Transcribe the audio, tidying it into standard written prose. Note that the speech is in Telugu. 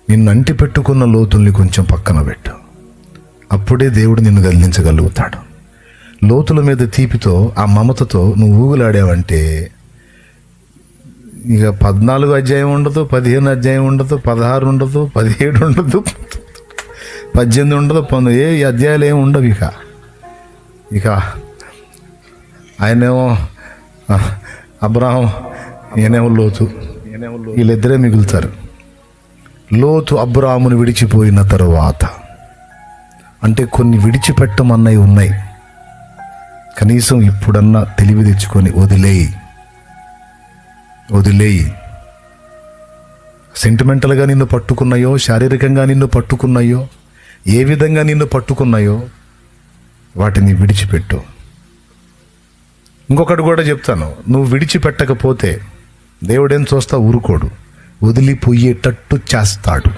నిన్ను అంటి పెట్టుకున్న లోతుల్ని కొంచెం పక్కన పెట్టు. అప్పుడే దేవుడు నిన్ను కదిలించగలుగుతాడు. లోతుల మీద తీపితో, ఆ మమతతో నువ్వు ఊగులాడావంటే ఇక 14 అధ్యాయం ఉండదు, 15 అధ్యాయం ఉండదు, 16 ఉండదు, 17 ఉండదు, 18 ఉండదు, 19 ఏ అధ్యాయాలు ఏమి ఉండవు. ఇక ఆయనేమో అబ్రహాం, ఈయనేమో లోతు, వీళ్ళిద్దరే మిగులుతారు. లోతు అబ్రహామును విడిచిపోయిన తరువాత, అంటే కొన్ని విడిచిపెట్టమన్నవి ఉన్నాయి. కనీసం ఇప్పుడన్నా తెలివి తెచ్చుకొని వదిలేయి. సెంటిమెంటల్గా నిన్ను పట్టుకున్నాయో, శారీరకంగా నిన్ను పట్టుకున్నాయో, ఏ విధంగా నిన్ను పట్టుకున్నాయో వాటిని విడిచిపెట్టు. ఇంకొకటి కూడా చెప్తాను, నువ్వు విడిచిపెట్టకపోతే దేవుడేం చూస్తా ఊరుకోడు, వదిలిపోయేటట్టు చేస్తాడు.